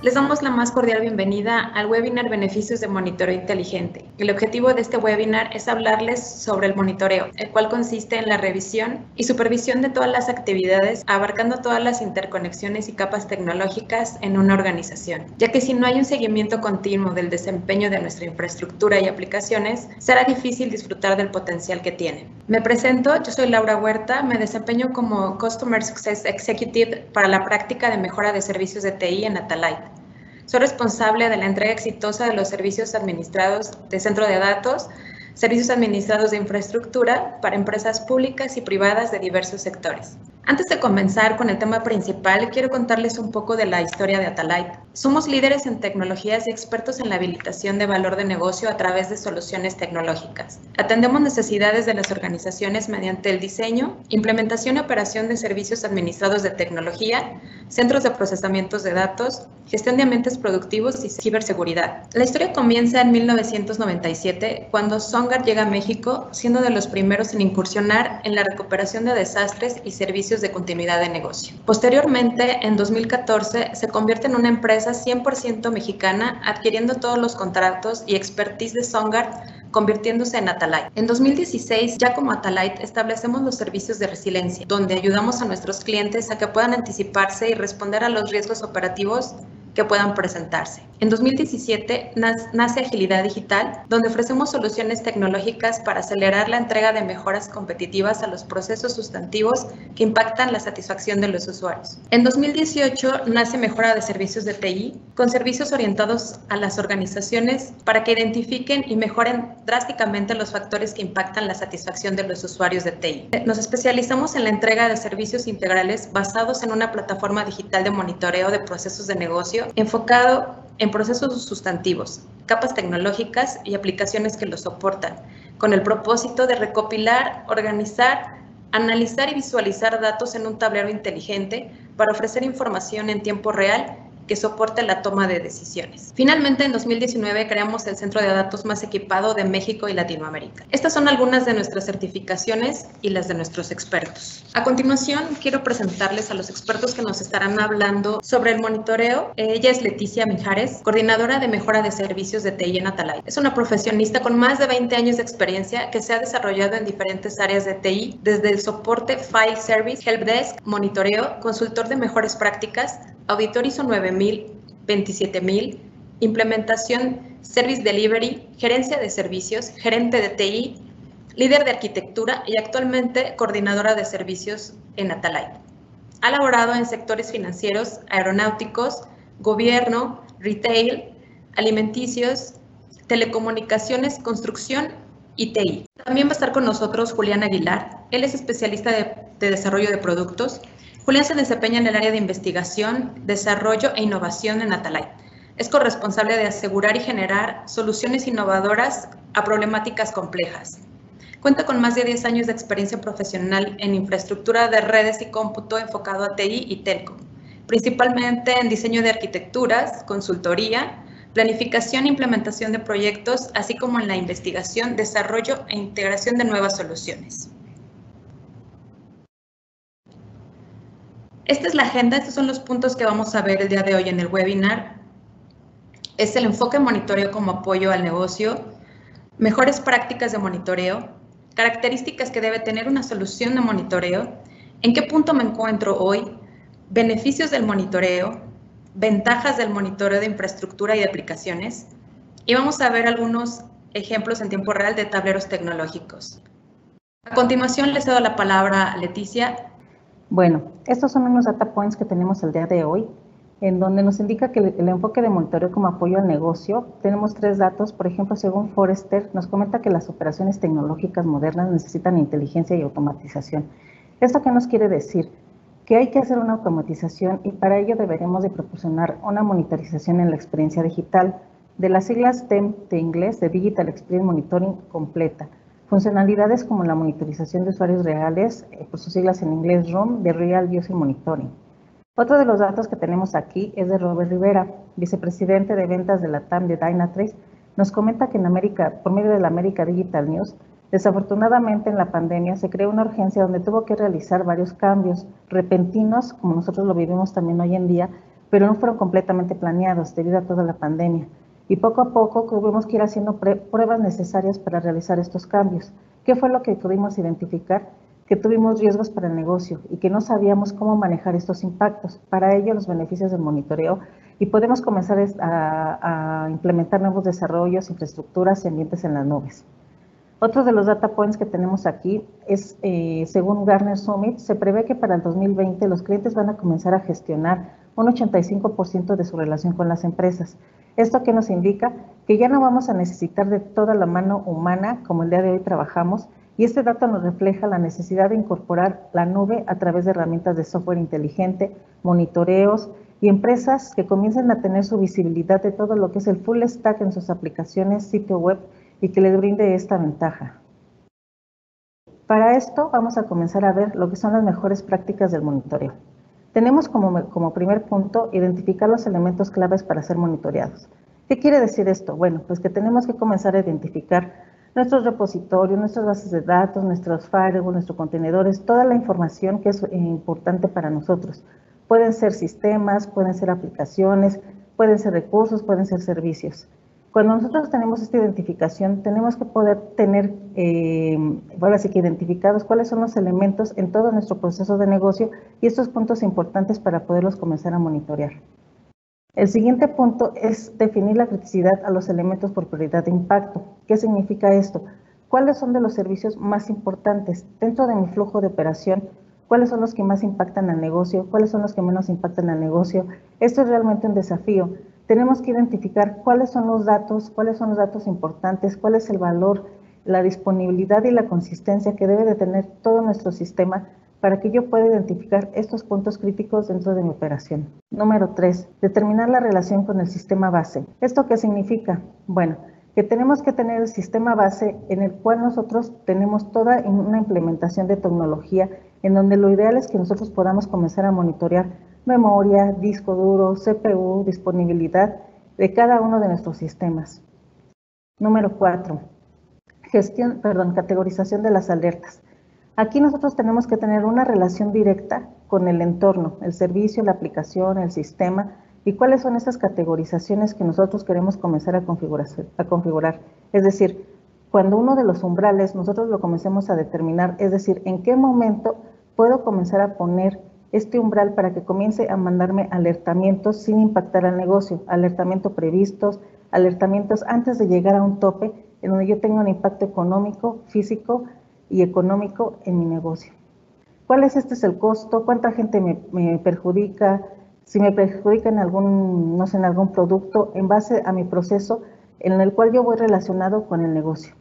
Les damos la más cordial bienvenida al webinar Beneficios de Monitoreo Inteligente. El objetivo de este webinar es hablarles sobre el monitoreo, el cual consiste en la revisión y supervisión de todas las actividades, abarcando todas las interconexiones y capas tecnológicas en una organización, ya que si no hay un seguimiento continuo del desempeño de nuestra infraestructura y aplicaciones, será difícil disfrutar del potencial que tienen. Me presento, yo soy Laura Huerta, me desempeño como Customer Success Executive para la práctica de mejora de servicios de TI en Atalite. Soy responsable de la entrega exitosa de los servicios administrados de centro de datos, servicios administrados de infraestructura para empresas públicas y privadas de diversos sectores. Antes de comenzar con el tema principal, quiero contarles un poco de la historia de Atalite. Somos líderes en tecnologías y expertos en la habilitación de valor de negocio a través de soluciones tecnológicas. Atendemos necesidades de las organizaciones mediante el diseño, implementación y operación de servicios administrados de tecnología, centros de procesamiento de datos, gestión de ambientes productivos y ciberseguridad. La historia comienza en 1997, cuando Songar llega a México, siendo de los primeros en incursionar en la recuperación de desastres y servicios de continuidad de negocio. Posteriormente, en 2014, se convierte en una empresa 100% mexicana, adquiriendo todos los contratos y expertise de Songar, convirtiéndose en Atalite. En 2016, ya como Atalite, establecemos los servicios de resiliencia, donde ayudamos a nuestros clientes a que puedan anticiparse y responder a los riesgos operativos que puedan presentarse. En 2017 nace Agilidad Digital, donde ofrecemos soluciones tecnológicas para acelerar la entrega de mejoras competitivas a los procesos sustantivos que impactan la satisfacción de los usuarios. En 2018 nace Mejora de Servicios de TI, con servicios orientados a las organizaciones para que identifiquen y mejoren drásticamente los factores que impactan la satisfacción de los usuarios de TI. Nos especializamos en la entrega de servicios integrales basados en una plataforma digital de monitoreo de procesos de negocio enfocado en procesos sustantivos, capas tecnológicas y aplicaciones que los soportan, con el propósito de recopilar, organizar, analizar y visualizar datos en un tablero inteligente para ofrecer información en tiempo real que soporte la toma de decisiones. Finalmente, en 2019 creamos el centro de datos más equipado de México y Latinoamérica. Estas son algunas de nuestras certificaciones y las de nuestros expertos. A continuación, quiero presentarles a los expertos que nos estarán hablando sobre el monitoreo. Ella es Leticia Mijares, coordinadora de mejora de servicios de TI en Atalite. Es una profesionista con más de 20 años de experiencia que se ha desarrollado en diferentes áreas de TI, desde el soporte, file service, helpdesk, monitoreo, consultor de mejores prácticas, auditor ISO 9000, 27000, implementación, service delivery, gerencia de servicios, gerente de TI, líder de arquitectura y actualmente coordinadora de servicios en Atalite. Ha laborado en sectores financieros, aeronáuticos, gobierno, retail, alimenticios, telecomunicaciones, construcción y TI. También va a estar con nosotros Julián Aguilar. Él es especialista de desarrollo de productos. Julián se desempeña en el área de investigación, desarrollo e innovación en Atalite. Es corresponsable de asegurar y generar soluciones innovadoras a problemáticas complejas. Cuenta con más de 10 años de experiencia profesional en infraestructura de redes y cómputo enfocado a TI y telco, principalmente en diseño de arquitecturas, consultoría, planificación e implementación de proyectos, así como en la investigación, desarrollo e integración de nuevas soluciones. Esta es la agenda, estos son los puntos que vamos a ver el día de hoy en el webinar. Es el enfoque en monitoreo como apoyo al negocio, mejores prácticas de monitoreo, características que debe tener una solución de monitoreo, en qué punto me encuentro hoy, beneficios del monitoreo, ventajas del monitoreo de infraestructura y de aplicaciones, y vamos a ver algunos ejemplos en tiempo real de tableros tecnológicos. A continuación les cedo la palabra a Leticia. Bueno, estos son unos data points que tenemos el día de hoy, en donde nos indica que el enfoque de monitoreo como apoyo al negocio, tenemos 3 datos. Por ejemplo, según Forrester, nos comenta que las operaciones tecnológicas modernas necesitan inteligencia y automatización. ¿Esto qué nos quiere decir? Que hay que hacer una automatización y para ello deberemos de proporcionar una monitorización en la experiencia digital, de las siglas DEM de inglés, de Digital Experience Monitoring completa. Funcionalidades como la monitorización de usuarios reales, por sus siglas en inglés RUM, de Real User Monitoring. Otro de los datos que tenemos aquí es de Robert Rivera, vicepresidente de ventas de la TAM de Dynatrace. Nos comenta que en América, por medio de la America Digital News, desafortunadamente en la pandemia se creó una urgencia donde tuvo que realizar varios cambios repentinos, como nosotros lo vivimos también hoy en día, pero no fueron completamente planeados debido a toda la pandemia. Y poco a poco tuvimos que ir haciendo pruebas necesarias para realizar estos cambios. ¿Qué fue lo que pudimos identificar? Que tuvimos riesgos para el negocio y que no sabíamos cómo manejar estos impactos. Para ello, los beneficios del monitoreo, y podemos comenzar a implementar nuevos desarrollos, infraestructuras y ambientes en las nubes. Otro de los data points que tenemos aquí es, según Gartner Summit, se prevé que para el 2020 los clientes van a comenzar a gestionar un 85% de su relación con las empresas. ¿Esto qué nos indica? Que ya no vamos a necesitar de toda la mano humana como el día de hoy trabajamos, y este dato nos refleja la necesidad de incorporar la nube a través de herramientas de software inteligente, monitoreos y empresas que comiencen a tener su visibilidad de todo lo que es el full stack en sus aplicaciones, sitio web, y que les brinde esta ventaja. Para esto vamos a comenzar a ver lo que son las mejores prácticas del monitoreo. Tenemos como primer punto identificar los elementos claves para ser monitoreados. ¿Qué quiere decir esto? Bueno, pues que tenemos que comenzar a identificar nuestros repositorios, nuestras bases de datos, nuestros firewalls, nuestros contenedores, toda la información que es importante para nosotros. Pueden ser sistemas, pueden ser aplicaciones, pueden ser recursos, pueden ser servicios. Cuando nosotros tenemos esta identificación, tenemos que poder tener, ahora sí que identificados cuáles son los elementos en todo nuestro proceso de negocio y estos puntos importantes para poderlos comenzar a monitorear. El siguiente punto es definir la criticidad a los elementos por prioridad de impacto. ¿Qué significa esto? ¿Cuáles son de los servicios más importantes dentro de mi flujo de operación? ¿Cuáles son los que más impactan al negocio? ¿Cuáles son los que menos impactan al negocio? Esto es realmente un desafío. Tenemos que identificar cuáles son los datos importantes, cuál es el valor, la disponibilidad y la consistencia que debe de tener todo nuestro sistema para que yo pueda identificar estos puntos críticos dentro de mi operación. Número 3, determinar la relación con el sistema base. ¿Esto qué significa? Bueno, que tenemos que tener el sistema base en el cual nosotros tenemos toda una implementación de tecnología en donde lo ideal es que nosotros podamos comenzar a monitorear memoria, disco duro, CPU, disponibilidad de cada uno de nuestros sistemas. Número 4, categorización de las alertas. Aquí nosotros tenemos que tener una relación directa con el entorno, el servicio, la aplicación, el sistema, y cuáles son esas categorizaciones que nosotros queremos comenzar a configurar. Es decir, cuando uno de los umbrales nosotros lo comencemos a determinar, es decir, en qué momento puedo comenzar a poner este umbral para que comience a mandarme alertamientos sin impactar al negocio, alertamientos previstos, alertamientos antes de llegar a un tope en donde yo tenga un impacto económico, físico y económico en mi negocio. ¿Cuál es el costo? ¿Cuánta gente me perjudica? Si me perjudica en algún producto en base a mi proceso en el cual yo voy relacionado con el negocio.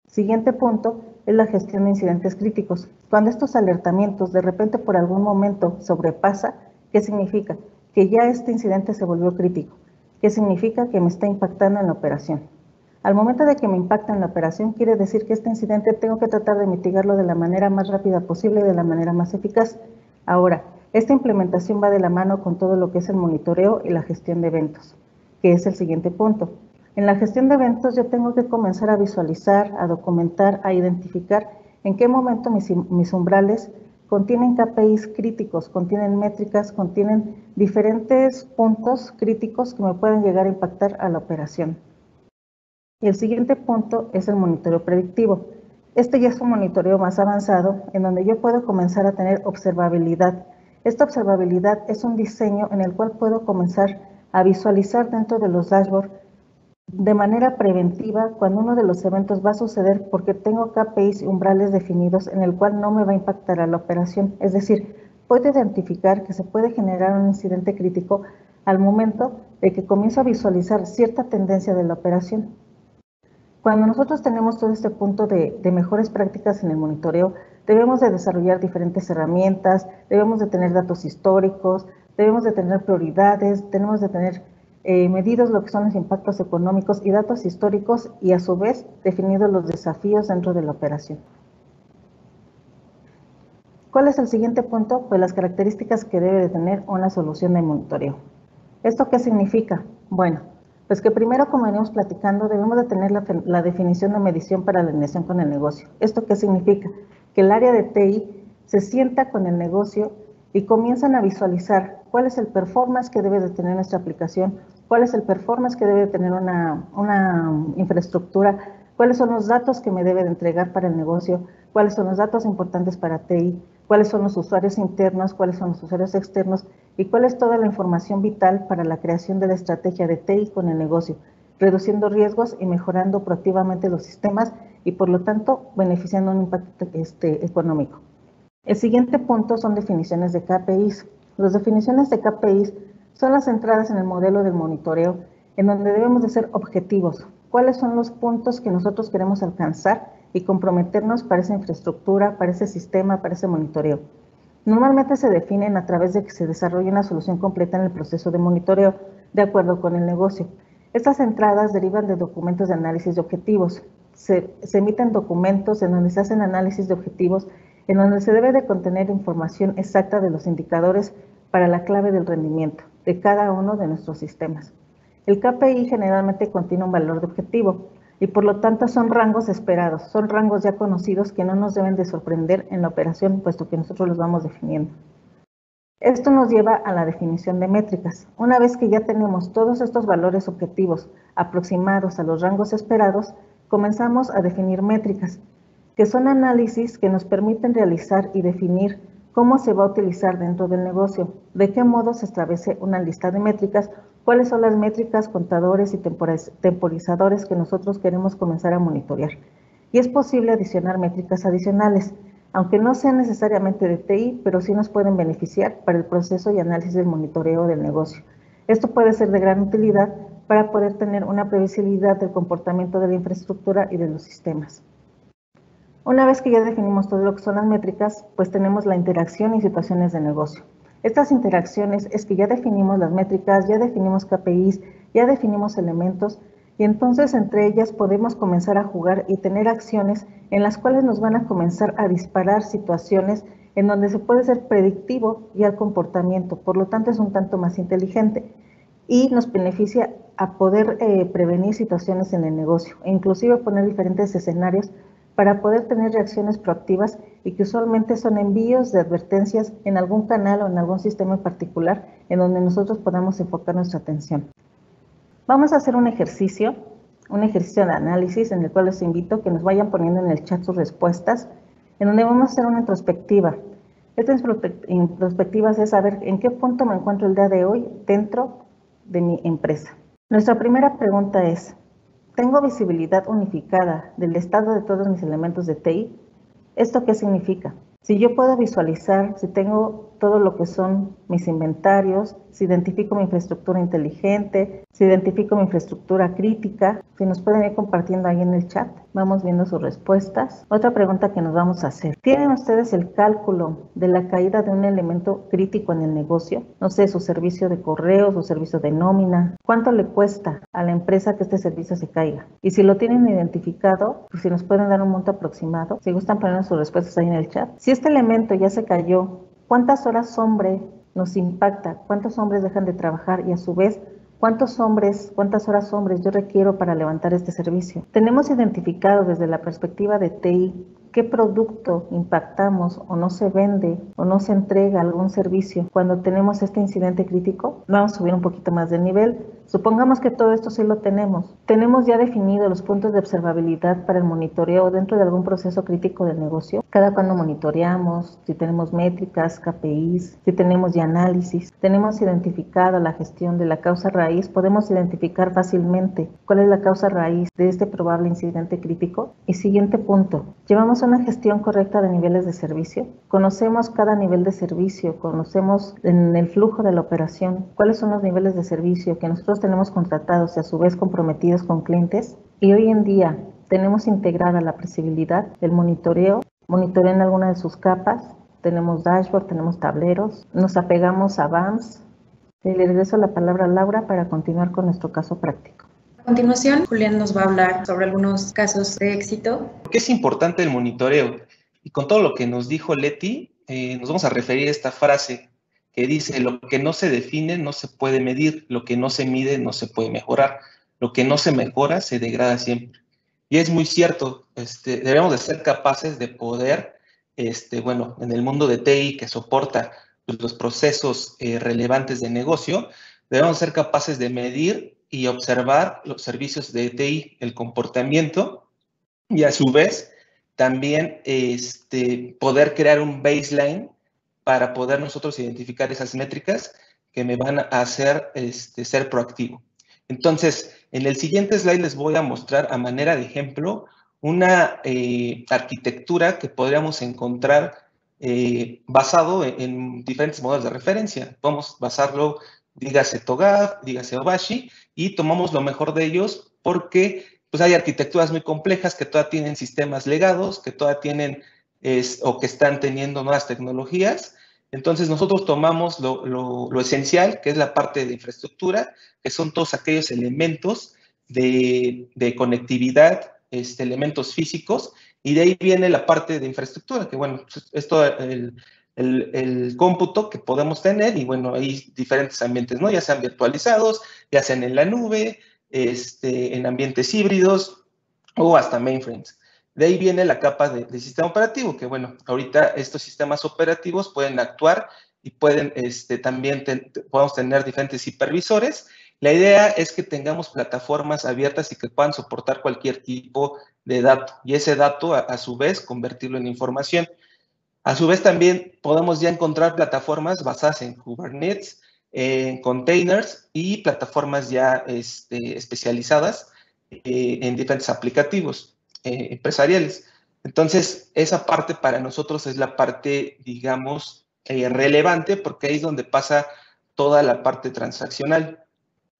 Siguiente punto es la gestión de incidentes críticos. Cuando estos alertamientos de repente por algún momento sobrepasa, ¿qué significa? Que ya este incidente se volvió crítico. ¿Qué significa? Que me está impactando en la operación. Al momento de que me impacta en la operación, quiere decir que este incidente tengo que tratar de mitigarlo de la manera más rápida posible y de la manera más eficaz. Ahora, esta implementación va de la mano con todo lo que es el monitoreo y la gestión de eventos, que es el siguiente punto. En la gestión de eventos yo tengo que comenzar a visualizar, a documentar, a identificar en qué momento mis umbrales contienen KPIs críticos, contienen métricas, contienen diferentes puntos críticos que me pueden llegar a impactar a la operación. El siguiente punto es el monitoreo predictivo. Este ya es un monitoreo más avanzado en donde yo puedo comenzar a tener observabilidad. Esta observabilidad es un diseño en el cual puedo comenzar a visualizar dentro de los dashboards de manera preventiva cuando uno de los eventos va a suceder porque tengo KPIs y umbrales definidos en el cual no me va a impactar a la operación. Es decir, puedo identificar que se puede generar un incidente crítico al momento de que comienzo a visualizar cierta tendencia de la operación. Cuando nosotros tenemos todo este punto de mejores prácticas en el monitoreo, debemos de desarrollar diferentes herramientas, debemos de tener datos históricos, debemos de tener prioridades, tenemos de tener medidos lo que son los impactos económicos y datos históricos y a su vez definidos los desafíos dentro de la operación. ¿Cuál es el siguiente punto? Pues las características que debe de tener una solución de monitoreo. ¿Esto qué significa? Bueno, pues que primero, como venimos platicando, debemos de tener la definición de medición para la alineación con el negocio. ¿Esto qué significa? Que el área de TI se sienta con el negocio y comienzan a visualizar cuál es el performance que debe de tener nuestra aplicación, cuál es el performance que debe de tener una infraestructura, cuáles son los datos que me debe de entregar para el negocio, cuáles son los datos importantes para TI, cuáles son los usuarios internos, cuáles son los usuarios externos y cuál es toda la información vital para la creación de la estrategia de TI con el negocio, reduciendo riesgos y mejorando proactivamente los sistemas y por lo tanto beneficiando un impacto económico. El siguiente punto son definiciones de KPIs. Las definiciones de KPIs son las entradas en el modelo del monitoreo en donde debemos de ser objetivos. ¿Cuáles son los puntos que nosotros queremos alcanzar y comprometernos para esa infraestructura, para ese sistema, para ese monitoreo? Normalmente se definen a través de que se desarrolle una solución completa en el proceso de monitoreo, de acuerdo con el negocio. Estas entradas derivan de documentos de análisis de objetivos. Se emiten documentos en donde se hacen análisis de objetivos, en donde se debe de contener información exacta de los indicadores para la clave del rendimiento de cada uno de nuestros sistemas. El KPI generalmente contiene un valor de objetivo y por lo tanto son rangos esperados, son rangos ya conocidos que no nos deben de sorprender en la operación, puesto que nosotros los vamos definiendo. Esto nos lleva a la definición de métricas. Una vez que ya tenemos todos estos valores objetivos aproximados a los rangos esperados, comenzamos a definir métricas, que son análisis que nos permiten realizar y definir cómo se va a utilizar dentro del negocio, de qué modo se establece una lista de métricas, cuáles son las métricas, contadores y temporizadores que nosotros queremos comenzar a monitorear. Y es posible adicionar métricas adicionales, aunque no sean necesariamente de TI, pero sí nos pueden beneficiar para el proceso y análisis del monitoreo del negocio. Esto puede ser de gran utilidad para poder tener una previsibilidad del comportamiento de la infraestructura y de los sistemas. Una vez que ya definimos todo lo que son las métricas, pues tenemos la interacción y situaciones de negocio. Estas interacciones es que ya definimos las métricas, ya definimos KPIs, ya definimos elementos y entonces entre ellas podemos comenzar a jugar y tener acciones en las cuales nos van a comenzar a disparar situaciones en donde se puede ser predictivo y al comportamiento, por lo tanto es un tanto más inteligente y nos beneficia a poder prevenir situaciones en el negocio e inclusive poner diferentes escenarios para poder tener reacciones proactivas y que usualmente son envíos de advertencias en algún canal o en algún sistema en particular en donde nosotros podamos enfocar nuestra atención. Vamos a hacer un ejercicio de análisis en el cual les invito a que nos vayan poniendo en el chat sus respuestas, en donde vamos a hacer una introspectiva. Estas introspectivas es saber en qué punto me encuentro el día de hoy dentro de mi empresa. Nuestra primera pregunta es: ¿tengo visibilidad unificada del estado de todos mis elementos de TI? ¿Esto qué significa? Si yo puedo visualizar, si tengo todo lo que son mis inventarios, si identifico mi infraestructura inteligente, si identifico mi infraestructura crítica, si nos pueden ir compartiendo ahí en el chat, vamos viendo sus respuestas. Otra pregunta que nos vamos a hacer: ¿tienen ustedes el cálculo de la caída de un elemento crítico en el negocio? No sé, su servicio de correo, su servicio de nómina. ¿Cuánto le cuesta a la empresa que este servicio se caiga? Y si lo tienen identificado, pues si nos pueden dar un monto aproximado, si gustan poner sus respuestas ahí en el chat. Si este elemento ya se cayó, ¿cuántas horas hombre nos impacta? ¿Cuántos hombres dejan de trabajar? Y a su vez, ¿cuántas horas hombres yo requiero para levantar este servicio? Tenemos identificado desde la perspectiva de TI qué producto impactamos o no se vende o no se entrega algún servicio cuando tenemos este incidente crítico. Vamos a subir un poquito más de nivel. Supongamos que todo esto sí lo tenemos. Tenemos ya definido los puntos de observabilidad para el monitoreo dentro de algún proceso crítico del negocio. Cada cuando monitoreamos, si tenemos métricas, KPIs, si tenemos ya análisis, tenemos identificada la gestión de la causa raíz, podemos identificar fácilmente cuál es la causa raíz de este probable incidente crítico. Y siguiente punto, llevamos una gestión correcta de niveles de servicio. Conocemos cada nivel de servicio, conocemos en el flujo de la operación cuáles son los niveles de servicio que nosotros tenemos contratados y a su vez comprometidos con clientes. Y hoy en día tenemos integrada la previsibilidad, el monitoreo en alguna de sus capas, tenemos dashboard, tenemos tableros, nos apegamos a BAMS. Le regreso la palabra a Laura para continuar con nuestro caso práctico. A continuación, Julián nos va a hablar sobre algunos casos de éxito. ¿Por qué es importante el monitoreo? Y con todo lo que nos dijo Leti, nos vamos a referir a esta frase que dice: lo que no se define no se puede medir, lo que no se mide no se puede mejorar, lo que no se mejora se degrada siempre. Y es muy cierto, debemos de ser capaces de poder, en el mundo de TI que soporta pues, los procesos relevantes de negocio, debemos ser capaces de medir y observar los servicios de TI, el comportamiento, y a su vez también poder crear un baseline para poder nosotros identificar esas métricas que me van a hacer ser proactivo. Entonces, en el siguiente slide les voy a mostrar a manera de ejemplo una arquitectura que podríamos encontrar basado en diferentes modelos de referencia. Podemos basarlo, dígase TOGAF, dígase Obashi, y tomamos lo mejor de ellos porque pues hay arquitecturas muy complejas que todavía tienen sistemas legados, que todavía tienen o que están teniendo nuevas tecnologías. Entonces, nosotros tomamos lo esencial, que es la parte de infraestructura, que son todos aquellos elementos de conectividad, elementos físicos, y de ahí viene la parte de infraestructura, que bueno, es todo el cómputo que podemos tener, y bueno, hay diferentes ambientes, ¿no? Ya sean virtualizados, ya sean en la nube, en ambientes híbridos o hasta mainframes. De ahí viene la capa de sistema operativo, que bueno, ahorita estos sistemas operativos pueden actuar y pueden también podemos tener diferentes hipervisores. La idea es que tengamos plataformas abiertas y que puedan soportar cualquier tipo de dato, y ese dato a su vez convertirlo en información. A su vez también podemos ya encontrar plataformas basadas en Kubernetes, en containers y plataformas ya especializadas en diferentes aplicativos empresariales. Entonces, esa parte para nosotros es la parte, digamos, relevante, porque ahí es donde pasa toda la parte transaccional.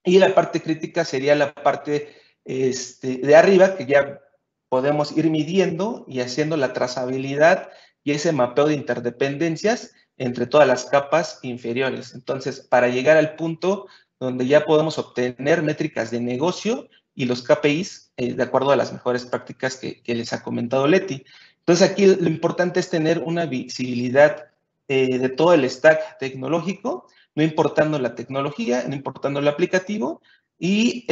Y la parte crítica sería la parte de arriba, que ya podemos ir midiendo y haciendo la trazabilidad y ese mapeo de interdependencias entre todas las capas inferiores. Entonces, para llegar al punto donde ya podemos obtener métricas de negocio y los KPIs de acuerdo a las mejores prácticas que les ha comentado Leti. Entonces, aquí lo importante es tener una visibilidad de todo el stack tecnológico, no importando la tecnología, no importando el aplicativo, y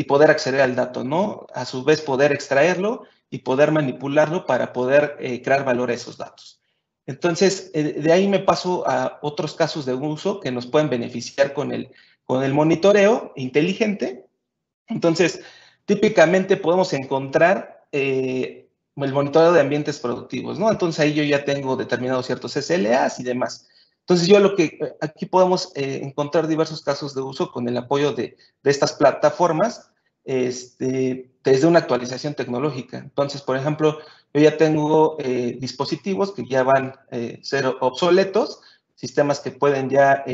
poder acceder al dato, ¿no? A su vez, poder extraerlo y poder manipularlo para poder crear valor a esos datos. Entonces, de ahí me paso a otros casos de uso que nos pueden beneficiar con el monitoreo inteligente. Entonces, típicamente podemos encontrar el monitoreo de ambientes productivos, ¿no? Entonces, ahí yo ya tengo determinados ciertos SLAs y demás. Entonces, aquí podemos encontrar diversos casos de uso con el apoyo de estas plataformas, desde una actualización tecnológica. Entonces, por ejemplo, yo ya tengo dispositivos que ya van a ser obsoletos, sistemas que pueden ya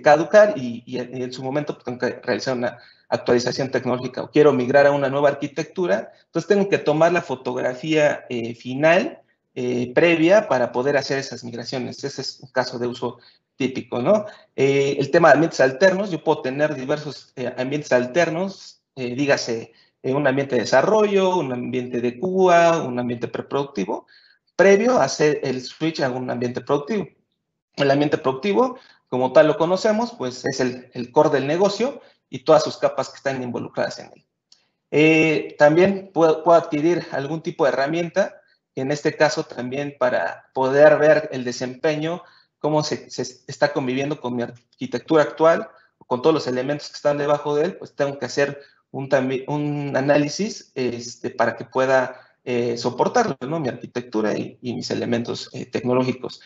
caducar y en su momento pues, tengo que realizar una actualización tecnológica o quiero migrar a una nueva arquitectura, entonces tengo que tomar la fotografía final previa para poder hacer esas migraciones. Ese es un caso de uso típico, ¿no? El tema de ambientes alternos, yo puedo tener diversos ambientes alternos, dígase un ambiente de desarrollo, un ambiente de QA, un ambiente preproductivo, previo a hacer el switch a un ambiente productivo. El ambiente productivo, como tal lo conocemos, pues es el core del negocio y todas sus capas que están involucradas en él. También puedo adquirir algún tipo de herramienta, en este caso también para poder ver el desempeño, cómo se está conviviendo con mi arquitectura actual, con todos los elementos que están debajo de él, pues tengo que hacer un análisis para que pueda soportarlo, ¿no? Mi arquitectura y mis elementos tecnológicos.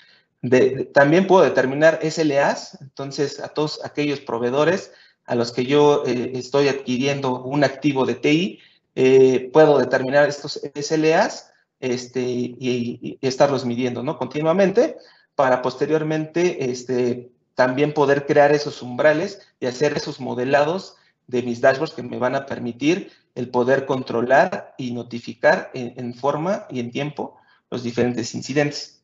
También puedo determinar SLAs, entonces a todos aquellos proveedores a los que yo estoy adquiriendo un activo de TI, puedo determinar estos SLAs y estarlos midiendo, ¿no? Continuamente para posteriormente también poder crear esos umbrales y hacer esos modelados de mis dashboards que me van a permitir el poder controlar y notificar en forma y en tiempo los diferentes incidentes.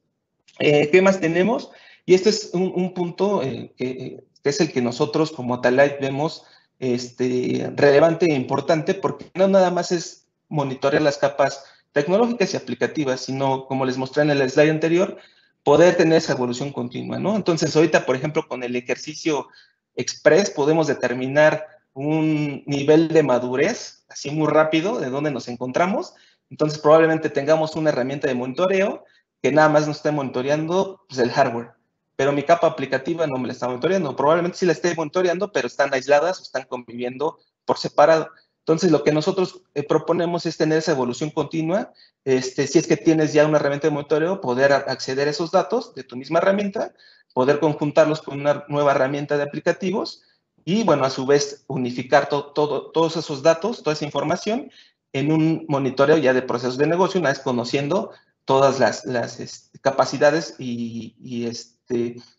¿Qué más tenemos? Y este es un punto que es el que nosotros como Atalite vemos relevante e importante, porque no nada más es monitorear las capas tecnológicas y aplicativas, sino, como les mostré en el slide anterior, poder tener esa evolución continua, ¿no? Entonces, ahorita, por ejemplo, con el ejercicio express podemos determinar un nivel de madurez, así muy rápido, de dónde nos encontramos. Entonces, probablemente tengamos una herramienta de monitoreo que nada más nos esté monitoreando pues, el hardware. pero mi capa aplicativa no me la está monitoreando. Probablemente sí la esté monitoreando, pero están aisladas o están conviviendo por separado. Entonces, lo que nosotros proponemos es tener esa evolución continua. Si es que tienes ya una herramienta de monitoreo, poder acceder a esos datos de tu misma herramienta, poder conjuntarlos con una nueva herramienta de aplicativos y, bueno, a su vez, unificar todos esos datos, toda esa información en un monitoreo ya de procesos de negocio, una vez conociendo todas las capacidades y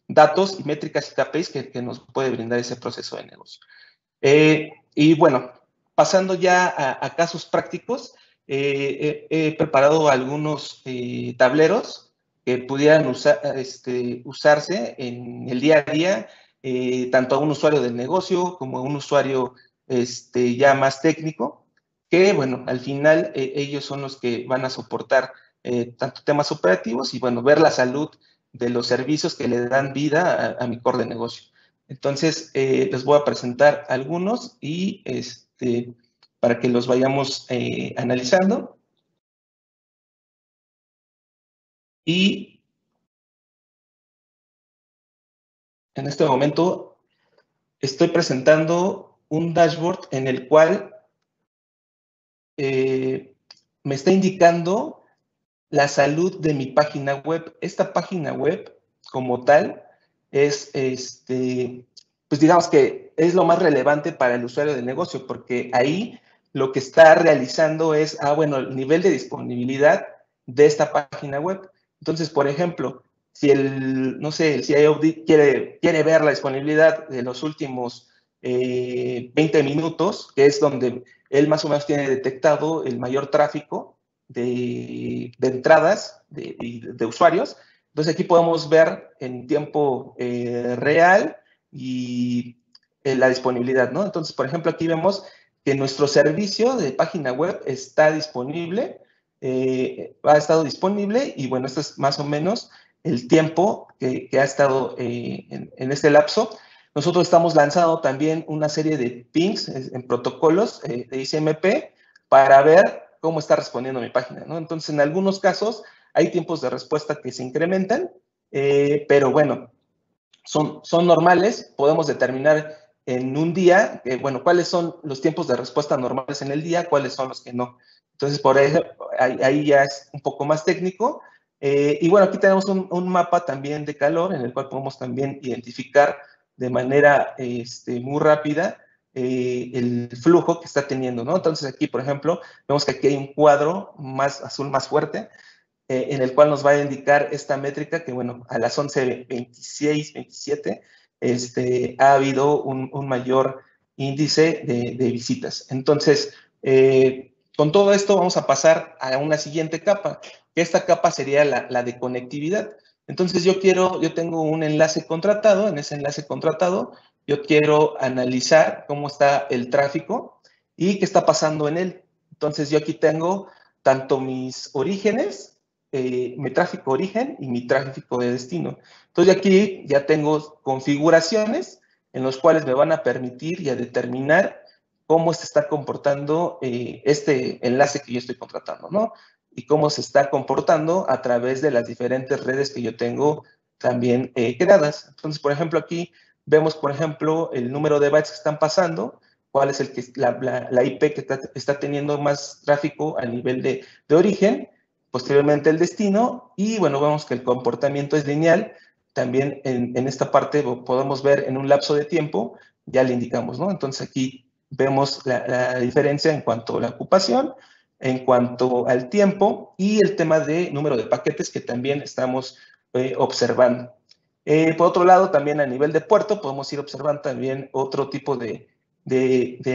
datos y métricas y KPIs que nos puede brindar ese proceso de negocio. Y bueno, pasando ya a casos prácticos, he preparado algunos tableros que pudieran usarse en el día a día, tanto a un usuario del negocio como a un usuario ya más técnico, que bueno, al final ellos son los que van a soportar tanto temas operativos y bueno, ver la salud de los servicios que le dan vida a mi core de negocio. Entonces, les voy a presentar algunos y para que los vayamos analizando. Y en este momento estoy presentando un dashboard en el cual me está indicando la salud de mi página web. Esta página web, como tal, es, pues digamos que es lo más relevante para el usuario de negocio, porque ahí lo que está realizando es, bueno, el nivel de disponibilidad de esta página web. Entonces, por ejemplo, si no sé, el CIO quiere ver la disponibilidad de los últimos 20 minutos, que es donde él más o menos tiene detectado el mayor tráfico de entradas de usuarios. Entonces, aquí podemos ver en tiempo real y la disponibilidad, ¿no? Entonces, por ejemplo, aquí vemos que nuestro servicio de página web está disponible, ha estado disponible y bueno, esto es más o menos el tiempo que ha estado en este lapso. Nosotros estamos lanzando también una serie de pings en protocolos de ICMP para ver cómo está respondiendo mi página, ¿no? Entonces, en algunos casos hay tiempos de respuesta que se incrementan, pero bueno, son normales. Podemos determinar en un día, bueno, cuáles son los tiempos de respuesta normales en el día, cuáles son los que no. Entonces, por ejemplo, ahí ya es un poco más técnico. Y bueno, aquí tenemos un mapa también de calor en el cual podemos también identificar de manera muy rápida el flujo que está teniendo, ¿no? Entonces aquí, por ejemplo, vemos que aquí hay un cuadro más azul más fuerte en el cual nos va a indicar esta métrica que, bueno, a las 11:26, 27, ha habido un mayor índice de visitas. Entonces, con todo esto vamos a pasar a una siguiente capa, que esta capa sería la de conectividad. Entonces, yo tengo un enlace contratado. En ese enlace contratado, yo quiero analizar cómo está el tráfico y qué está pasando en él. Entonces, yo aquí tengo tanto mis orígenes, mi tráfico origen y mi tráfico de destino. Entonces, aquí ya tengo configuraciones en las cuales me van a permitir ya determinar cómo se está comportando este enlace que yo estoy contratando, ¿no? Y cómo se está comportando a través de las diferentes redes que yo tengo también creadas. Entonces, por ejemplo, aquí vemos, por ejemplo, el número de bytes que están pasando, cuál es la IP que está teniendo más tráfico a nivel de origen, posteriormente el destino, y bueno, vemos que el comportamiento es lineal. También en esta parte podemos ver en un lapso de tiempo, ya le indicamos, ¿no? Entonces aquí vemos la diferencia en cuanto a la ocupación, en cuanto al tiempo y el tema de número de paquetes que también estamos observando. Por otro lado, también a nivel de puerto podemos ir observando también otro tipo de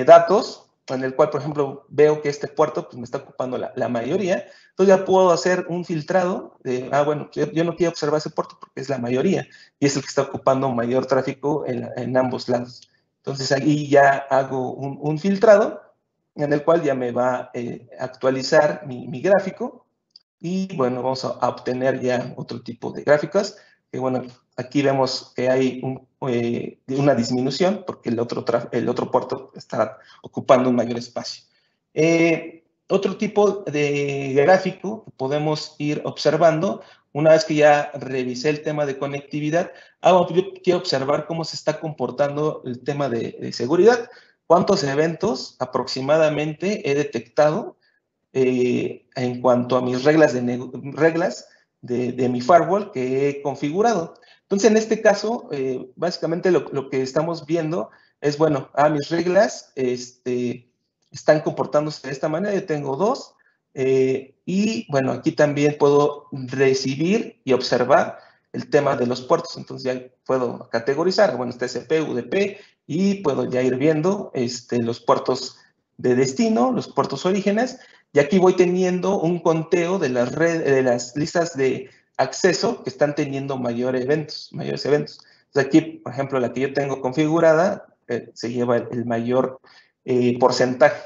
datos, en el cual, por ejemplo, veo que este puerto pues, me está ocupando la mayoría. Entonces ya puedo hacer un filtrado de, bueno, yo no quiero observar ese puerto porque es la mayoría y es el que está ocupando mayor tráfico en ambos lados. Entonces ahí ya hago un filtrado en el cual ya me va a actualizar mi gráfico y bueno, vamos a obtener ya otro tipo de gráficas que bueno, aquí vemos que hay una disminución porque el otro puerto está ocupando un mayor espacio. Otro tipo de gráfico que podemos ir observando Una vez que ya revisé el tema de conectividad, yo quiero observar cómo se está comportando el tema de seguridad. ¿Cuántos eventos aproximadamente he detectado en cuanto a mis reglas de mi firewall que he configurado? Entonces, en este caso, básicamente lo que estamos viendo es, bueno, mis reglas están comportándose de esta manera. Yo tengo 2. Y bueno, aquí también puedo recibir y observar el tema de los puertos. Entonces ya puedo categorizar, bueno, está SP, UDP, y puedo ya ir viendo los puertos de destino, los puertos orígenes, y aquí voy teniendo un conteo de las listas de acceso que están teniendo mayores eventos. Entonces aquí, por ejemplo, la que yo tengo configurada se lleva el mayor porcentaje.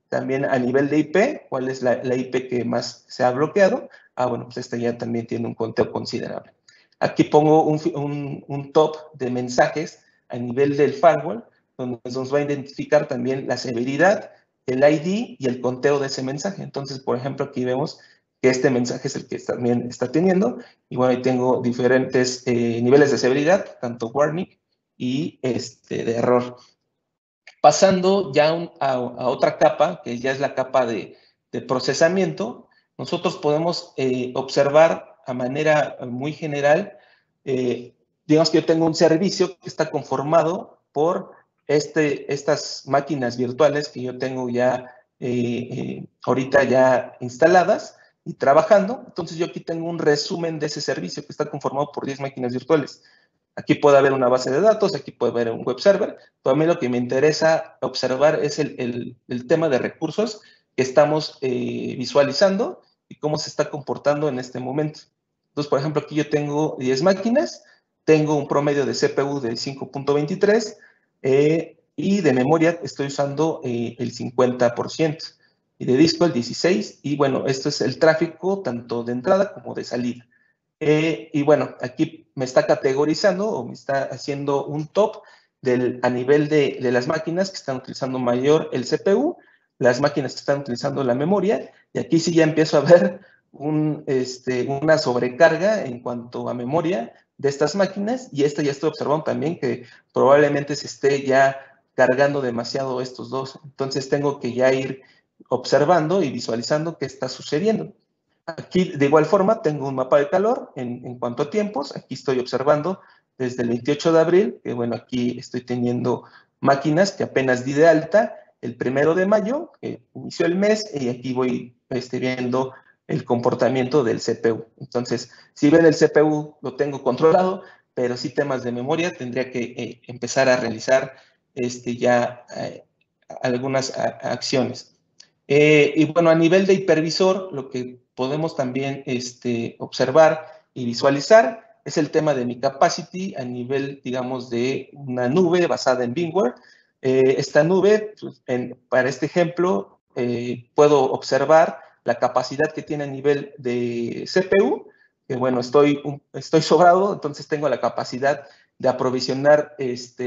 También a nivel de IP, ¿cuál es la IP que más se ha bloqueado? Bueno, pues esta ya también tiene un conteo considerable. Aquí pongo un top de mensajes a nivel del firewall, donde nos va a identificar también la severidad, el ID y el conteo de ese mensaje. Entonces, por ejemplo, aquí vemos que este mensaje es el que también está teniendo. Y bueno, ahí tengo diferentes niveles de severidad, tanto warning y de error. Pasando ya a otra capa, que ya es la capa de procesamiento, nosotros podemos observar a manera muy general, digamos que yo tengo un servicio que está conformado por estas máquinas virtuales que yo tengo ya ahorita ya instaladas y trabajando. Entonces yo aquí tengo un resumen de ese servicio que está conformado por 10 máquinas virtuales. Aquí puede haber una base de datos, aquí puede haber un web server. Pero a mí lo que me interesa observar es el tema de recursos que estamos visualizando y cómo se está comportando en este momento. Entonces, por ejemplo, aquí yo tengo 10 máquinas, tengo un promedio de CPU de 5.23 y de memoria estoy usando el 50% y de disco el 16%. Y bueno, esto es el tráfico tanto de entrada como de salida. Y bueno, aquí me está categorizando o me está haciendo un top a nivel de las máquinas que están utilizando mayor el CPU, las máquinas que están utilizando la memoria, y aquí sí ya empiezo a ver una sobrecarga en cuanto a memoria de estas máquinas, y ya estoy observando también que probablemente se esté ya cargando demasiado estos dos. Entonces tengo que ya ir observando y visualizando qué está sucediendo. Aquí, de igual forma, tengo un mapa de calor en cuanto a tiempos. Aquí estoy observando desde el 28 de abril, que bueno, aquí estoy teniendo máquinas que apenas di de alta el 1 de mayo, que inició el mes, y aquí voy viendo el comportamiento del CPU. Entonces, si ven el CPU lo tengo controlado, pero sí temas de memoria tendría que empezar a realizar ya algunas acciones. Y bueno, a nivel de hipervisor, lo que podemos también observar y visualizar es el tema de mi capacity a nivel, digamos, de una nube basada en VMware. Esta nube, pues, para este ejemplo, puedo observar la capacidad que tiene a nivel de CPU, que bueno, estoy sobrado, entonces tengo la capacidad de aprovisionar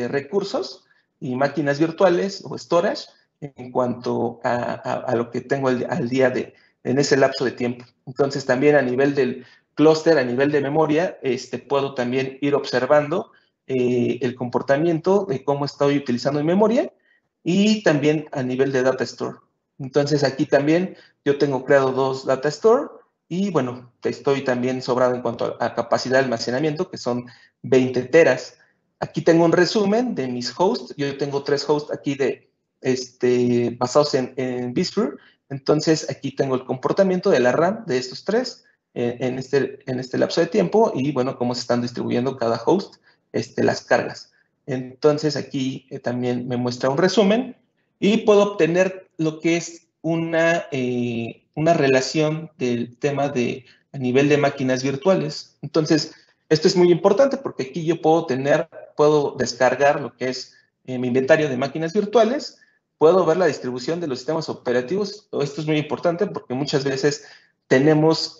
recursos y máquinas virtuales o storage en cuanto a lo que tengo al día en ese lapso de tiempo. Entonces, también a nivel del clúster, a nivel de memoria, puedo también ir observando el comportamiento de cómo estoy utilizando mi memoria y también a nivel de data store. Entonces, aquí también yo tengo creado 2 data store y, bueno, estoy también sobrado en cuanto a capacidad de almacenamiento, que son 20 teras. Aquí tengo un resumen de mis hosts. Yo tengo 3 hosts aquí basados en vSphere. Entonces, aquí tengo el comportamiento de la RAM de estos 3 en este lapso de tiempo y, bueno, cómo se están distribuyendo cada host las cargas. Entonces, aquí también me muestra un resumen y puedo obtener lo que es una relación del tema a nivel de máquinas virtuales. Entonces, esto es muy importante porque aquí yo puedo descargar lo que es mi inventario de máquinas virtuales, puedo ver la distribución de los sistemas operativos. Esto es muy importante porque muchas veces tenemos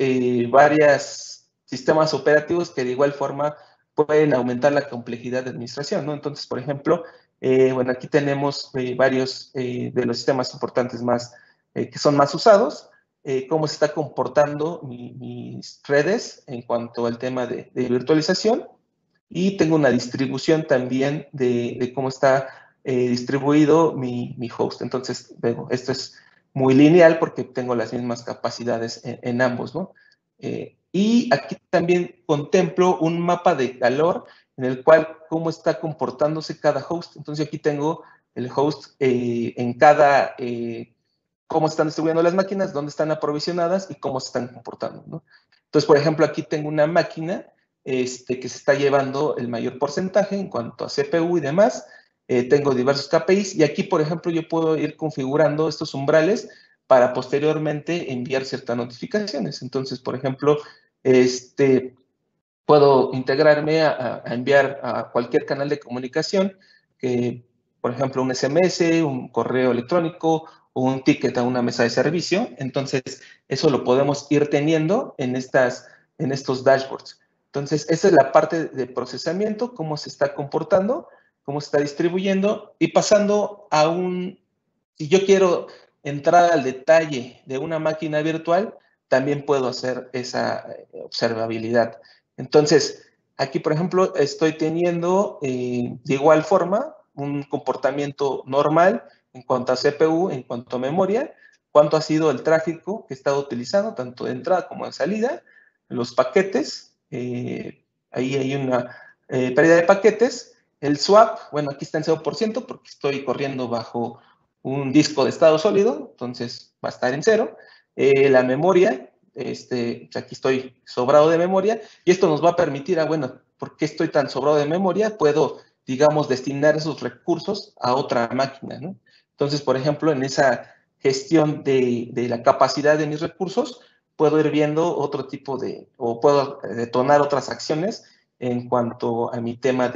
varios sistemas operativos que de igual forma pueden aumentar la complejidad de administración, ¿no? Entonces, por ejemplo, bueno, aquí tenemos varios de los sistemas importantes que son más usados. cómo se está comportando mis redes en cuanto al tema de virtualización, y tengo una distribución también de cómo está distribuido mi host. Entonces, luego, esto es muy lineal porque tengo las mismas capacidades en ambos, ¿no? Y aquí también contemplo un mapa de calor en el cual cómo está comportándose cada host. Entonces, aquí tengo el host en cada, cómo están distribuyendo las máquinas, dónde están aprovisionadas y cómo se están comportando, ¿no? Entonces, por ejemplo, aquí tengo una máquina que se está llevando el mayor porcentaje en cuanto a CPU y demás. Tengo diversos KPIs y aquí, por ejemplo, yo puedo ir configurando estos umbrales para posteriormente enviar ciertas notificaciones. Entonces, por ejemplo, puedo integrarme a enviar a cualquier canal de comunicación, por ejemplo, un SMS, un correo electrónico o un ticket a una mesa de servicio. Entonces, eso lo podemos ir teniendo en estos dashboards. Entonces, esa es la parte de procesamiento, cómo se está comportando, cómo se está distribuyendo y pasando a si yo quiero entrar al detalle de una máquina virtual, también puedo hacer esa observabilidad. Entonces, aquí, por ejemplo, estoy teniendo de igual forma un comportamiento normal en cuanto a CPU, en cuanto a memoria, cuánto ha sido el tráfico que he estado utilizando, tanto de entrada como de salida, los paquetes, ahí hay una pérdida de paquetes, el swap, bueno, aquí está en 0% porque estoy corriendo bajo un disco de estado sólido, entonces va a estar en 0, la memoria, aquí estoy sobrado de memoria, y esto nos va a permitir, bueno, ¿por qué estoy tan sobrado de memoria? Puedo, digamos, destinar esos recursos a otra máquina, ¿no? Entonces, por ejemplo, en esa gestión de la capacidad de mis recursos, puedo ir viendo otro tipo o puedo detonar otras acciones en cuanto a mi tema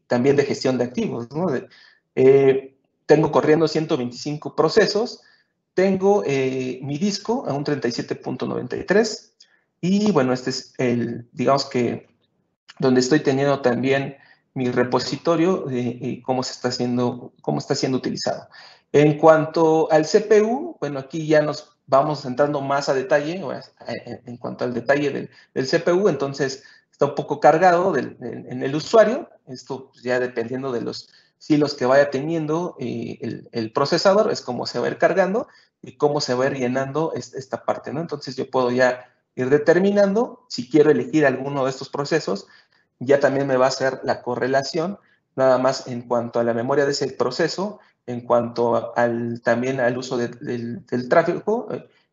también de gestión de activos, ¿no? Tengo corriendo 125 procesos, tengo mi disco a un 37.93 y bueno, este es digamos que donde estoy teniendo también mi repositorio de cómo está siendo utilizado. En cuanto al CPU, bueno, aquí ya nos vamos entrando más a detalle, en cuanto al detalle del CPU, entonces está un poco cargado en el usuario, esto ya dependiendo de los hilos que vaya teniendo el procesador, es cómo se va a ir cargando y cómo se va a ir llenando esta parte, ¿no? Entonces yo puedo ya ir determinando si quiero elegir alguno de estos procesos, ya también me va a hacer la correlación, nada más en cuanto a la memoria de ese proceso, en cuanto también al uso del tráfico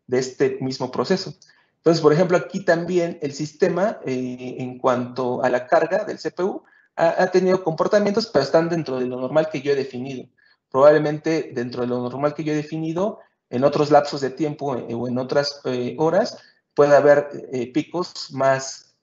de este mismo proceso. Entonces, por ejemplo, aquí también el sistema, en cuanto a la carga del CPU, ha tenido comportamientos, pero están dentro de lo normal que yo he definido. Probablemente dentro de lo normal que yo he definido, en otros lapsos de tiempo o en otras horas, puede haber picos más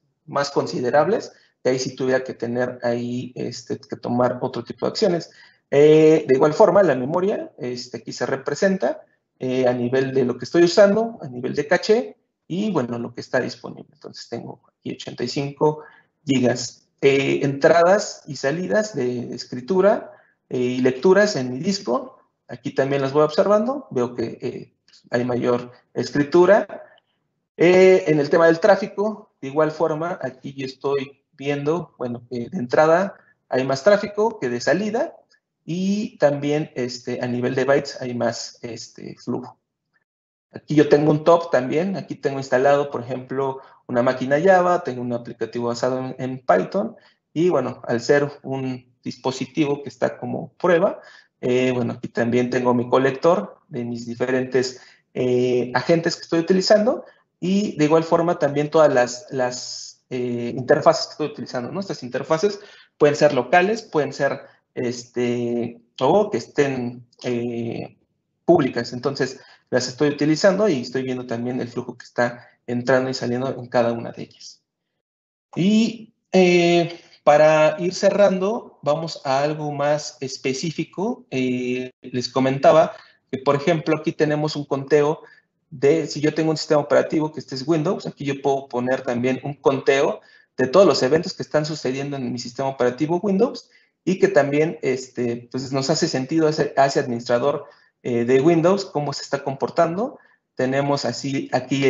considerables, y ahí sí tuviera que tener ahí que tomar otro tipo de acciones. De igual forma, la memoria aquí se representa a nivel de lo que estoy usando, a nivel de caché, y bueno, lo que está disponible. Entonces tengo aquí 85 gigas. Entradas y salidas de escritura y lecturas en mi disco. Aquí también las voy observando. Veo que hay mayor escritura. En el tema del tráfico, de igual forma, aquí yo estoy viendo, bueno, de entrada hay más tráfico que de salida y también a nivel de bytes hay más flujo. Aquí yo tengo un top también, aquí tengo instalado, por ejemplo, una máquina Java, tengo un aplicativo basado en Python y bueno, al ser un dispositivo que está como prueba, bueno, aquí también tengo mi colector de mis diferentes agentes que estoy utilizando y de igual forma también todas las interfaces que estoy utilizando, ¿no? Estas interfaces pueden ser locales, pueden ser o que estén públicas. Entonces, las estoy utilizando y estoy viendo también el flujo que está entrando y saliendo en cada una de ellas. Y para ir cerrando, vamos a algo más específico. Les comentaba que, por ejemplo, aquí tenemos un conteo si yo tengo un sistema operativo que este es Windows, aquí yo puedo poner también un conteo de todos los eventos que están sucediendo en mi sistema operativo Windows y que también pues nos hace sentido a ese administrador de Windows, cómo se está comportando. tenemos así aquí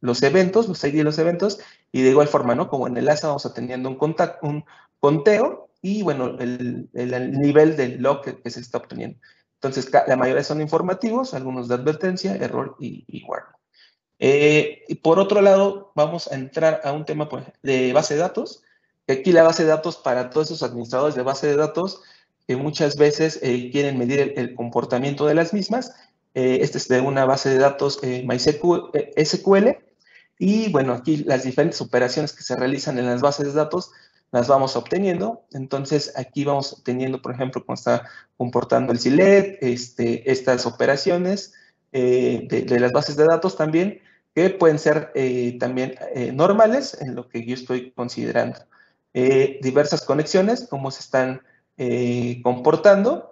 los eventos, los ID de los eventos, y de igual forma, ¿no? Como en el ASA vamos teniendo un conteo y, bueno, el nivel del log que se está obteniendo. Entonces, la mayoría son informativos, algunos de advertencia, error y warning. Y por otro lado, vamos a entrar a un tema de base de datos, que aquí la base de datos para todos esos administradores de base de datos que muchas veces quieren medir el comportamiento de las mismas. Este es de una base de datos MySQL, y bueno, aquí las diferentes operaciones que se realizan en las bases de datos las vamos obteniendo. Entonces, aquí vamos teniendo, por ejemplo, cómo está comportando el select, estas operaciones de las bases de datos también, que pueden ser también normales en lo que yo estoy considerando. Diversas conexiones, cómo se están comportando,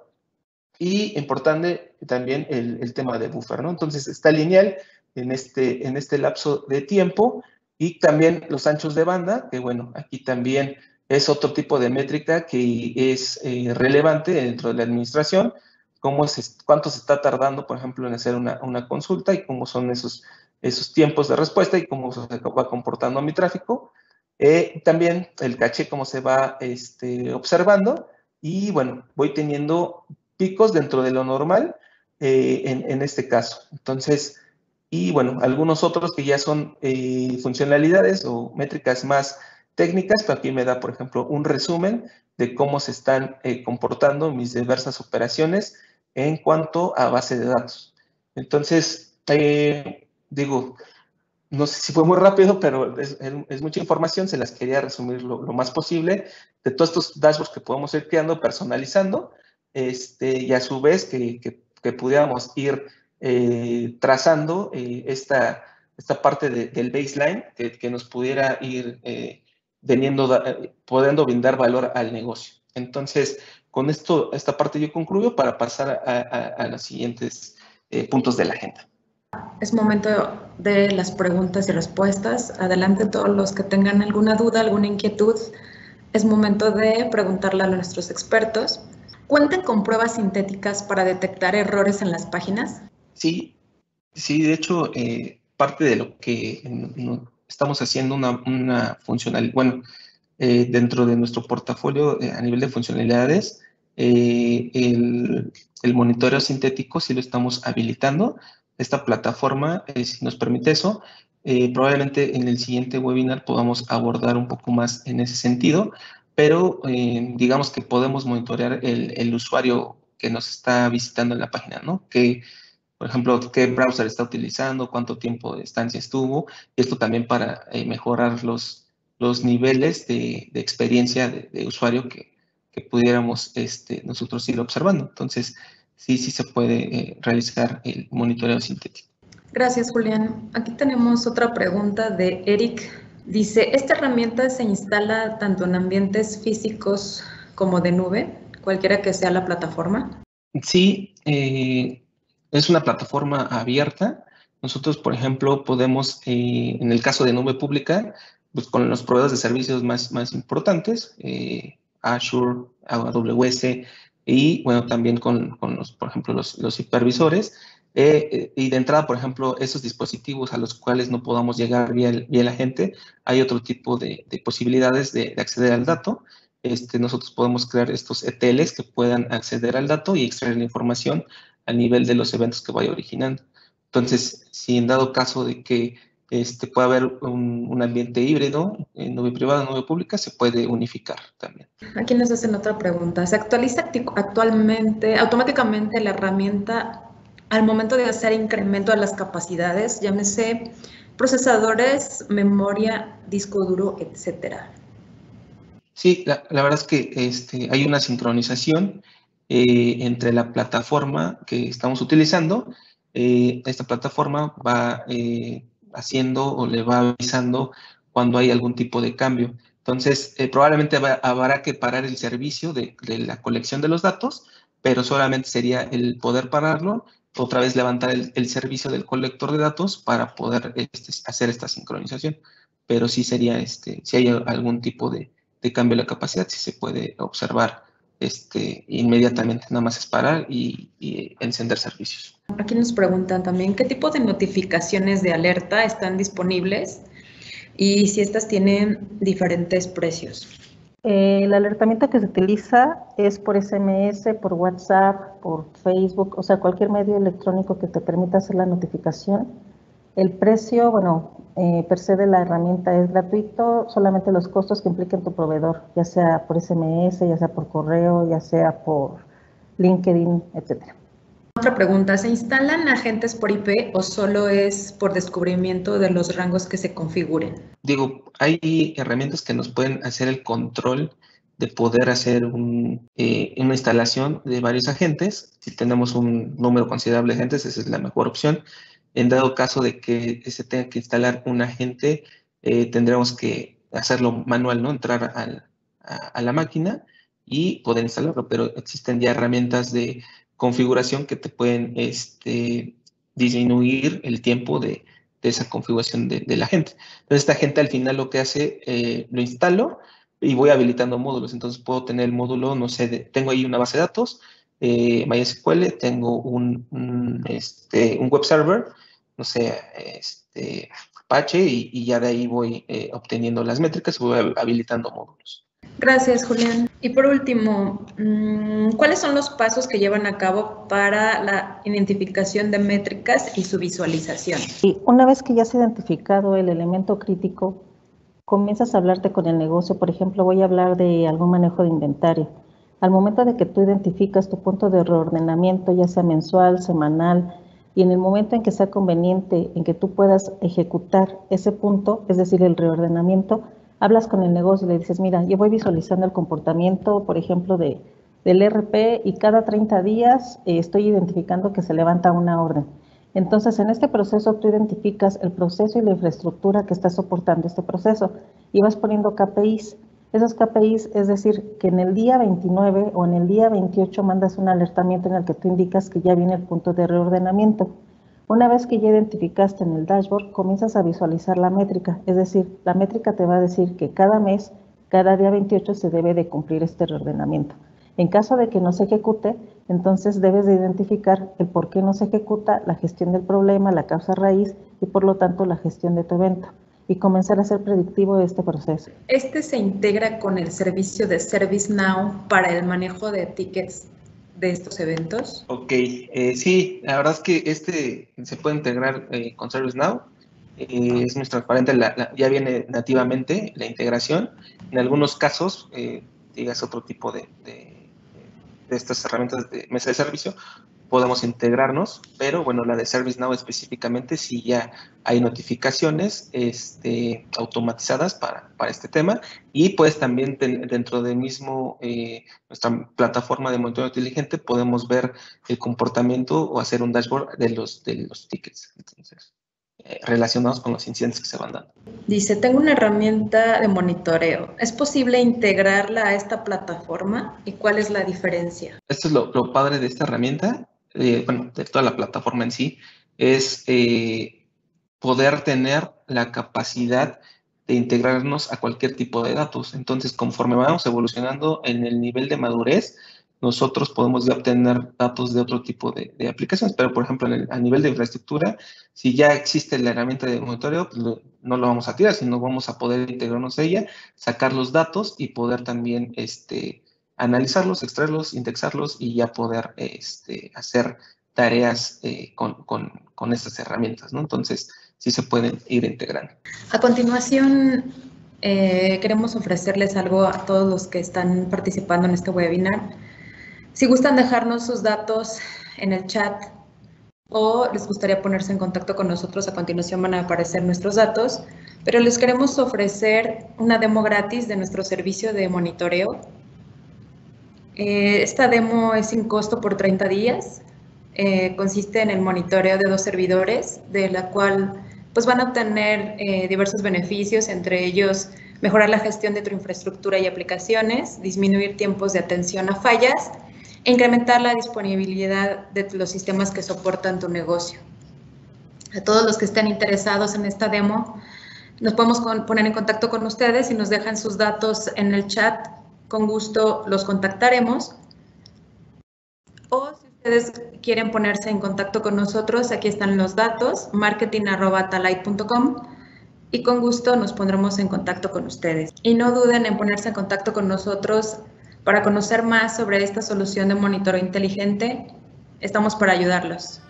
y importante también el tema de buffer, ¿no? Entonces, está lineal en este lapso de tiempo, y también los anchos de banda, que bueno, aquí también es otro tipo de métrica que es relevante dentro de la administración, cuánto se está tardando, por ejemplo, en hacer una consulta, y cómo son esos tiempos de respuesta y cómo se va comportando mi tráfico. También el caché, cómo se va observando, y bueno, voy teniendo picos dentro de lo normal en este caso. Entonces, y bueno, algunos otros que ya son funcionalidades o métricas más técnicas, pero aquí me da, por ejemplo, un resumen de cómo se están comportando mis diversas operaciones en cuanto a base de datos. Entonces, digo, no sé si fue muy rápido, pero es mucha información, se las quería resumir lo más posible, de todos estos dashboards que podemos ir creando, personalizando, y a su vez que pudiéramos ir trazando esta parte del baseline que nos pudiera ir pudiendo brindar valor al negocio. Entonces, con esta parte yo concluyo para pasar a los siguientes puntos de la agenda. Es momento de las preguntas y respuestas. Adelante todos los que tengan alguna duda, alguna inquietud. Es momento de preguntarle a nuestros expertos. ¿Cuentan con pruebas sintéticas para detectar errores en las páginas? Sí, de hecho, parte de lo que estamos haciendo una funcionalidad, bueno, dentro de nuestro portafolio a nivel de funcionalidades, el monitoreo sintético sí lo estamos habilitando. Esta plataforma sí nos permite eso. Probablemente en el siguiente webinar podamos abordar un poco más en ese sentido, pero digamos que podemos monitorear el usuario que nos está visitando en la página, ¿no? Por ejemplo, qué browser está utilizando, cuánto tiempo de estancia estuvo, y esto también para mejorar los niveles de experiencia de usuario que pudiéramos nosotros ir observando. Entonces, sí se puede realizar el monitoreo sintético. Gracias, Julián. Aquí tenemos otra pregunta de Eric. Dice, ¿esta herramienta se instala tanto en ambientes físicos como de nube, cualquiera que sea la plataforma? Sí, es una plataforma abierta. Nosotros, por ejemplo, podemos, en el caso de nube pública, pues con los proveedores de servicios más importantes, Azure, AWS, y bueno, también con por ejemplo, los hipervisores. Y de entrada, por ejemplo, esos dispositivos a los cuales no podamos llegar vía la gente, hay otro tipo de posibilidades de acceder al dato. Nosotros podemos crear estos ETLs que puedan acceder al dato y extraer la información a nivel de los eventos que vaya originando. Entonces, si en dado caso de que pueda haber un ambiente híbrido, en nube privada, nube pública, se puede unificar también. Aquí nos hacen otra pregunta. ¿Se actualiza automáticamente la herramienta al momento de hacer incremento de las capacidades, llámese procesadores, memoria, disco duro, etcétera? Sí, la verdad es que hay una sincronización entre la plataforma que estamos utilizando. Esta plataforma va haciendo o le va avisando cuando hay algún tipo de cambio. Entonces, probablemente habrá que parar el servicio de la colección de los datos, pero solamente sería el poder pararlo, otra vez levantar el servicio del colector de datos para poder hacer esta sincronización. Pero sí sería, si hay algún tipo de cambio de la capacidad, sí se puede observar inmediatamente, nada más es parar y encender servicios. Aquí nos preguntan también qué tipo de notificaciones de alerta están disponibles y si estas tienen diferentes precios. El alertamiento que se utiliza es por SMS, por WhatsApp, por Facebook, o sea, cualquier medio electrónico que te permita hacer la notificación. El precio, bueno, per se de la herramienta es gratuito, solamente los costos que impliquen tu proveedor, ya sea por SMS, ya sea por correo, ya sea por LinkedIn, etcétera. Otra pregunta, ¿se instalan agentes por IP o solo es por descubrimiento de los rangos que se configuren? Digo, hay herramientas que nos pueden hacer el control de poder hacer una instalación de varios agentes. Si tenemos un número considerable de agentes, esa es la mejor opción. En dado caso de que se tenga que instalar un agente, tendremos que hacerlo manual, ¿no? Entrar a la máquina y poder instalarlo, pero existen ya herramientas de configuración que te pueden disminuir el tiempo de esa configuración de la gente. Entonces, esta gente al final lo que hace, lo instalo y voy habilitando módulos. Entonces, puedo tener el módulo, no sé, tengo ahí una base de datos, MySQL, tengo un web server, no sé, Apache, y ya de ahí voy obteniendo las métricas y voy habilitando módulos. Gracias, Julián. Y por último, ¿cuáles son los pasos que llevan a cabo para la identificación de métricas y su visualización? Y una vez que ya has identificado el elemento crítico, comienzas a hablarte con el negocio. Por ejemplo, voy a hablar de algún manejo de inventario. Al momento de que tú identificas tu punto de reordenamiento, ya sea mensual, semanal, y en el momento en que sea conveniente, en que tú puedas ejecutar ese punto, es decir, el reordenamiento, hablas con el negocio y le dices, mira, yo voy visualizando el comportamiento, por ejemplo, del RP, y cada 30 días estoy identificando que se levanta una orden. Entonces, en este proceso tú identificas el proceso y la infraestructura que está soportando este proceso y vas poniendo KPIs. Esos KPIs, es decir, que en el día 29 o en el día 28 mandas un alertamiento en el que tú indicas que ya viene el punto de reordenamiento. Una vez que ya identificaste en el dashboard, comienzas a visualizar la métrica, es decir, la métrica te va a decir que cada mes, cada día 28 se debe de cumplir este reordenamiento. En caso de que no se ejecute, entonces debes de identificar el por qué no se ejecuta, la gestión del problema, la causa raíz y por lo tanto la gestión de tu evento y comenzar a ser predictivo de este proceso. Este se integra con el servicio de ServiceNow para el manejo de tickets de estos eventos. Ok, sí, la verdad es que se puede integrar con ServiceNow. Es muy transparente, ya viene nativamente la integración. En algunos casos, digas otro tipo de estas herramientas de mesa de servicio, podemos integrarnos, pero bueno, la de ServiceNow específicamente sí ya hay notificaciones automatizadas para este tema, y pues también dentro del mismo nuestra plataforma de monitoreo inteligente podemos ver el comportamiento o hacer un dashboard de los tickets, entonces relacionados con los incidentes que se van dando. Dice, tengo una herramienta de monitoreo. ¿Es posible integrarla a esta plataforma? ¿Y cuál es la diferencia? Esto es lo padre de esta herramienta, bueno, de toda la plataforma en sí, es poder tener la capacidad de integrarnos a cualquier tipo de datos. Entonces, conforme vamos evolucionando en el nivel de madurez, nosotros podemos ya obtener datos de otro tipo de aplicaciones. Pero, por ejemplo, a nivel de infraestructura, si ya existe la herramienta de monitoreo, pues no lo vamos a tirar, sino vamos a poder integrarnos a ella, sacar los datos y poder también analizarlos, extraerlos, indexarlos y ya poder hacer tareas con estas herramientas, ¿no? Entonces, sí se pueden ir integrando. A continuación, queremos ofrecerles algo a todos los que están participando en este webinar. Si gustan dejarnos sus datos en el chat o les gustaría ponerse en contacto con nosotros, a continuación van a aparecer nuestros datos, pero les queremos ofrecer una demo gratis de nuestro servicio de monitoreo. Esta demo es sin costo por 30 días. Consiste en el monitoreo de 2 servidores, de la cual pues van a obtener diversos beneficios, entre ellos mejorar la gestión de tu infraestructura y aplicaciones, disminuir tiempos de atención a fallas e incrementar la disponibilidad de los sistemas que soportan tu negocio. A todos los que estén interesados en esta demo, nos podemos poner en contacto con ustedes y nos dejan sus datos en el chat con gusto los contactaremos. O si ustedes quieren ponerse en contacto con nosotros, aquí están los datos, marketing@atalite.com, y con gusto nos pondremos en contacto con ustedes. Y no duden en ponerse en contacto con nosotros para conocer más sobre esta solución de monitoreo inteligente. Estamos para ayudarlos.